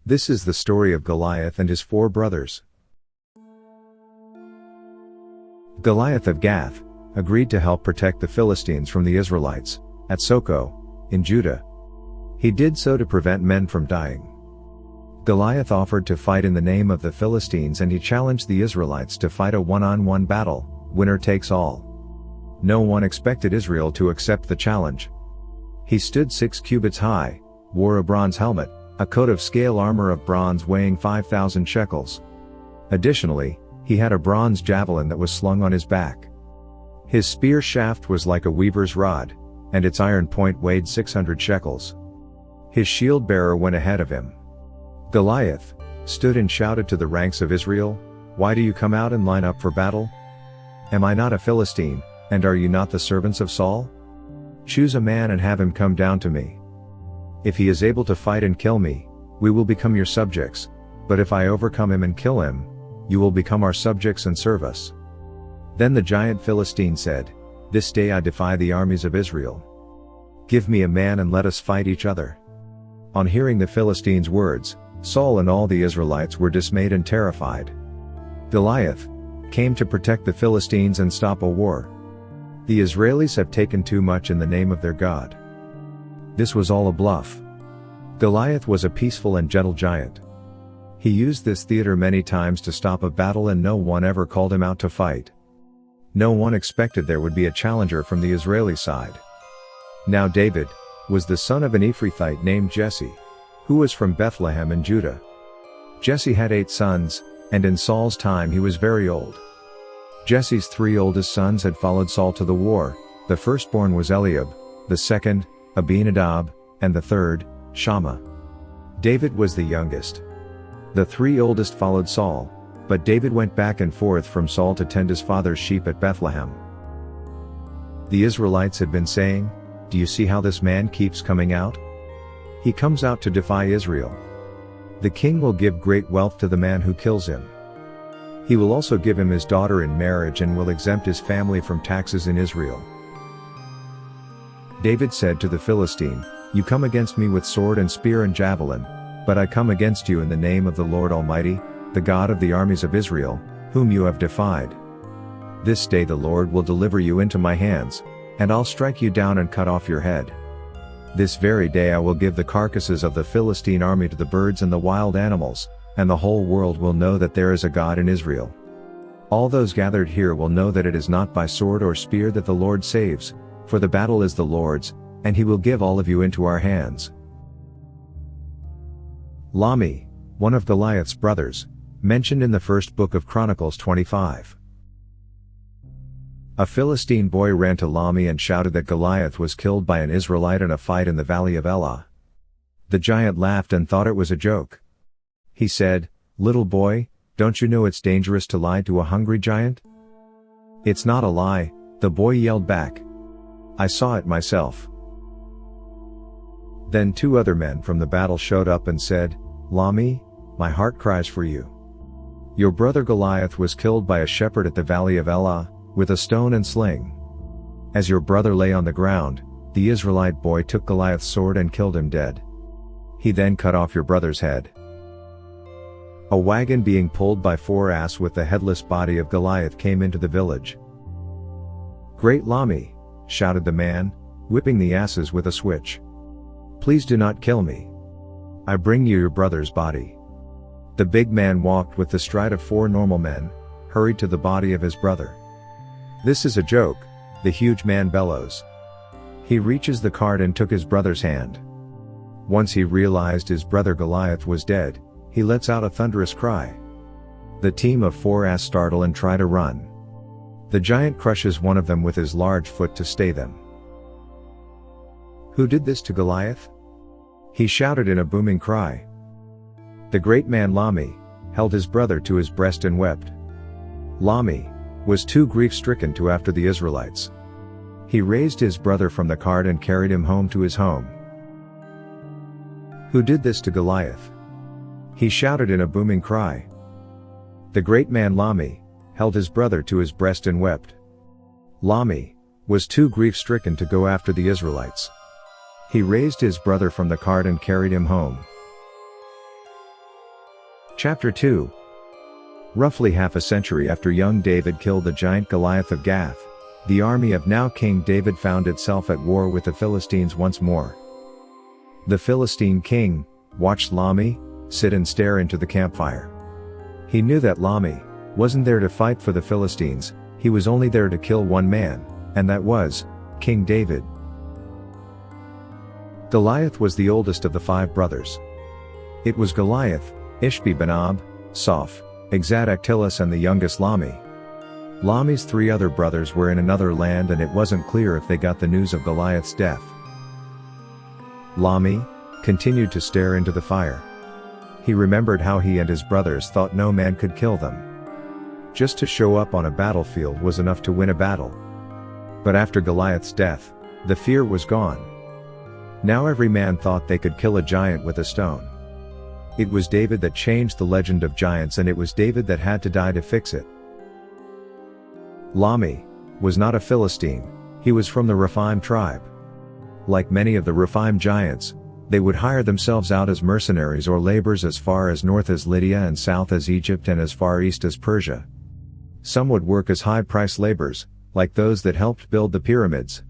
This is the story of Goliath and his 4 brothers. Goliath of Gath agreed to help protect the Philistines from the Israelites at Soko, in Judah. He did so to prevent men from dying. Goliath offered to fight in the name of the Philistines, and he challenged the Israelites to fight a one-on-one battle, winner takes all. No one expected Israel to accept the challenge. He stood 6 cubits high, wore a bronze helmet, a coat of scale armor of bronze weighing 5,000 shekels. Additionally, he had a bronze javelin that was slung on his back. His spear shaft was like a weaver's rod, and its iron point weighed 600 shekels. His shield bearer went ahead of him. Goliath stood and shouted to the ranks of Israel, "Why do you come out and line up for battle? Am I not a Philistine, and are you not the servants of Saul? Choose a man and have him come down to me. If he is able to fight and kill me, we will become your subjects, but if I overcome him and kill him, you will become our subjects and serve us." Then the giant Philistine said, "This day I defy the armies of Israel. Give me a man and let us fight each other." On hearing the Philistine's words, Saul and all the Israelites were dismayed and terrified. Goliath came to protect the Philistines and stop a war. The Israelis have taken too much in the name of their God. This was all a bluff. Goliath was a peaceful and gentle giant. He used this theater many times to stop a battle, and no one ever called him out to fight. No one expected there would be a challenger from the Israeli side. Now David was the son of an Ephrathite named Jesse, who was from Bethlehem in Judah. Jesse had 8 sons, and in Saul's time he was very old. Jesse's 3 oldest sons had followed Saul to the war. The firstborn was Eliab, the second, Abinadab, and the third, Shammah. David was the youngest. The 3 oldest followed Saul, but David went back and forth from Saul to tend his father's sheep at Bethlehem. The Israelites had been saying, "Do you see how this man keeps coming out? He comes out to defy Israel. The king will give great wealth to the man who kills him. He will also give him his daughter in marriage and will exempt his family from taxes in Israel." David said to the Philistine, "You come against me with sword and spear and javelin, but I come against you in the name of the Lord Almighty, the God of the armies of Israel, whom you have defied. This day the Lord will deliver you into my hands, and I'll strike you down and cut off your head. This very day I will give the carcasses of the Philistine army to the birds and the wild animals, and the whole world will know that there is a God in Israel. All those gathered here will know that it is not by sword or spear that the Lord saves, for the battle is the Lord's, and he will give all of you into our hands." Lami, one of Goliath's brothers, mentioned in the first book of Chronicles 25. A Philistine boy ran to Lami and shouted that Goliath was killed by an Israelite in a fight in the valley of Elah. The giant laughed and thought it was a joke. He said, "Little boy, don't you know it's dangerous to lie to a hungry giant?" "It's not a lie," the boy yelled back. "I saw it myself." Then 2 other men from the battle showed up and said, "Lami, my heart cries for you. Your brother Goliath was killed by a shepherd at the valley of Elah, with a stone and sling. As your brother lay on the ground, the Israelite boy took Goliath's sword and killed him dead. He then cut off your brother's head." A wagon being pulled by 4 asses with the headless body of Goliath came into the village. "Great Lami," shouted the man, whipping the asses with a switch. "Please do not kill me. I bring you your brother's body." The big man walked with the stride of 4 normal men, hurried to the body of his brother. "This is a joke," the huge man bellows. He reaches the cart and took his brother's hand. Once he realized his brother Goliath was dead, he lets out a thunderous cry. The team of 4 asses startle and try to run. The giant crushes one of them with his large foot to stay them. "Who did this to Goliath?" he shouted in a booming cry. The great man Lami held his brother to his breast and wept. Lami was too grief-stricken to after the Israelites. He raised his brother from the cart and carried him home to his home. "Who did this to Goliath?" he shouted in a booming cry. The great man Lami held his brother to his breast and wept. Lami was too grief-stricken to go after the Israelites. He raised his brother from the cart and carried him home. Chapter 2. Roughly half a century after young David killed the giant Goliath of Gath, the army of now King David found itself at war with the Philistines once more. The Philistine king watched Lami sit and stare into the campfire. He knew that Lami wasn't there to fight for the Philistines, he was only there to kill one man, and that was King David. Goliath was the oldest of the 5 brothers. It was Goliath, Ishbi-Benob, Soph, Exad-Actilis and the youngest Lami. Lami's 3 other brothers were in another land and it wasn't clear if they got the news of Goliath's death. Lami continued to stare into the fire. He remembered how he and his brothers thought no man could kill them. Just to show up on a battlefield was enough to win a battle. But after Goliath's death, the fear was gone. Now every man thought they could kill a giant with a stone. It was David that changed the legend of giants and it was David that had to die to fix it. Lami was not a Philistine, he was from the Rephaim tribe. Like many of the Rephaim giants, they would hire themselves out as mercenaries or laborers as far as north as Lydia and south as Egypt and as far east as Persia. Some would work as high-priced laborers, like those that helped build the pyramids.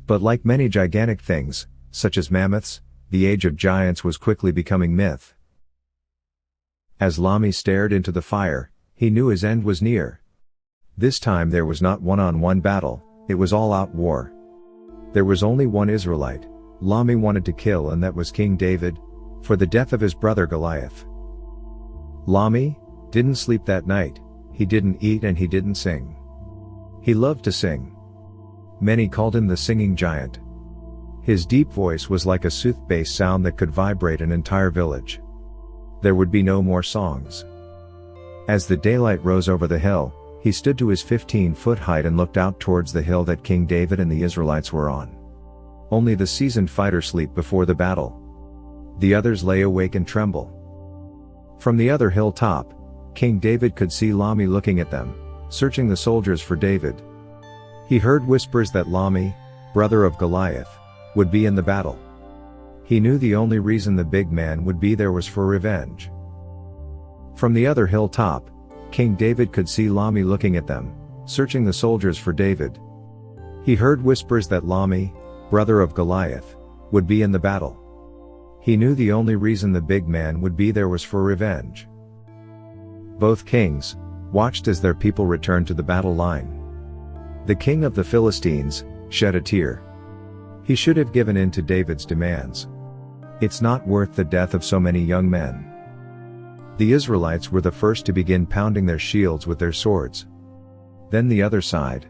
But like many gigantic things, such as mammoths, the age of giants was quickly becoming myth. As Lami stared into the fire, he knew his end was near. This time there was not one-on-one battle, it was all-out war. There was only one Israelite Lami wanted to kill and that was King David, for the death of his brother Goliath. Lami didn't sleep that night, he didn't eat and he didn't sing. He loved to sing. Many called him the singing giant. His deep voice was like a sooth-bass sound that could vibrate an entire village. There would be no more songs. As the daylight rose over the hill, he stood to his 15-foot height and looked out towards the hill that King David and the Israelites were on. Only the seasoned fighters sleep before the battle. The others lay awake and tremble. From the other hilltop, King David could see Lami looking at them, searching the soldiers for David. He heard whispers that Lami, brother of Goliath, would be in the battle. He knew the only reason the big man would be there was for revenge. From the other hilltop, King David could see Lami looking at them, searching the soldiers for David. He heard whispers that Lami, brother of Goliath, would be in the battle. He knew the only reason the big man would be there was for revenge. Both kings watched as their people returned to the battle line. The king of the Philistines shed a tear. He should have given in to David's demands. It's not worth the death of so many young men. The Israelites were the first to begin pounding their shields with their swords. Then the other side.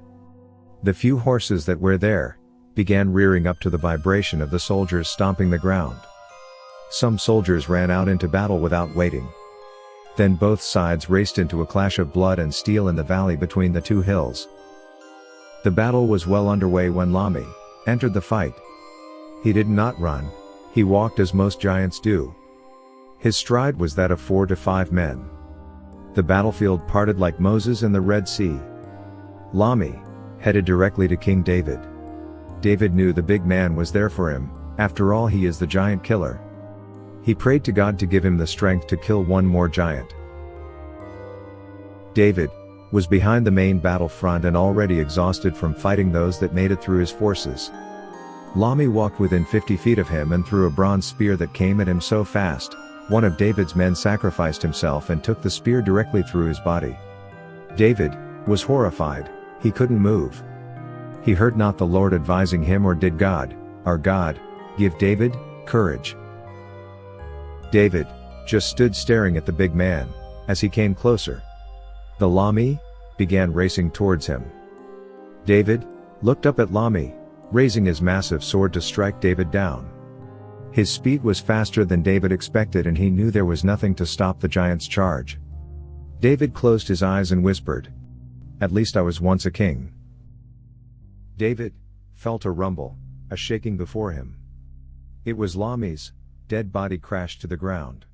The few horses that were there began rearing up to the vibration of the soldiers stomping the ground. Some soldiers ran out into battle without waiting. Then both sides raced into a clash of blood and steel in the valley between the 2 hills. The battle was well underway when Lami entered the fight. He did not run, he walked as most giants do. His stride was that of 4 to 5 men. The battlefield parted like Moses in the Red Sea. Lami headed directly to King David. David knew the big man was there for him, after all he is the giant killer. He prayed to God to give him the strength to kill one more giant. David was behind the main battlefront and already exhausted from fighting those that made it through his forces. Lami walked within 50 feet of him and threw a bronze spear that came at him so fast, one of David's men sacrificed himself and took the spear directly through his body. David was horrified, he couldn't move. He heard not the Lord advising him, or did God, our God, give David courage. David just stood staring at the big man as he came closer. The Lami began racing towards him. David looked up at Lami, raising his massive sword to strike David down. His speed was faster than David expected and he knew there was nothing to stop the giant's charge. David closed his eyes and whispered, "At least I was once a king." David felt a rumble, a shaking before him. It was Lami's dead body crashed to the ground.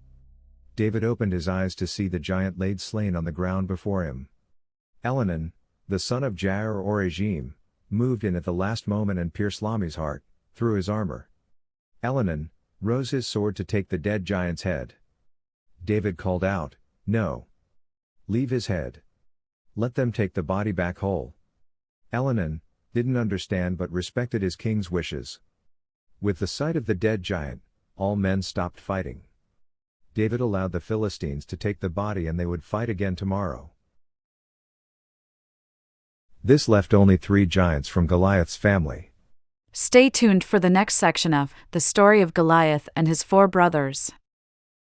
David opened his eyes to see the giant laid slain on the ground before him. Elhanan, the son of Jair or Ajim, moved in at the last moment and pierced Lami's heart, through his armor. Elhanan rose his sword to take the dead giant's head. David called out, "No. Leave his head. Let them take the body back whole." Elhanan didn't understand but respected his king's wishes. With the sight of the dead giant, all men stopped fighting. David allowed the Philistines to take the body and they would fight again tomorrow. This left only 3 giants from Goliath's family. Stay tuned for the next section of The Story of Goliath and His 4 Brothers.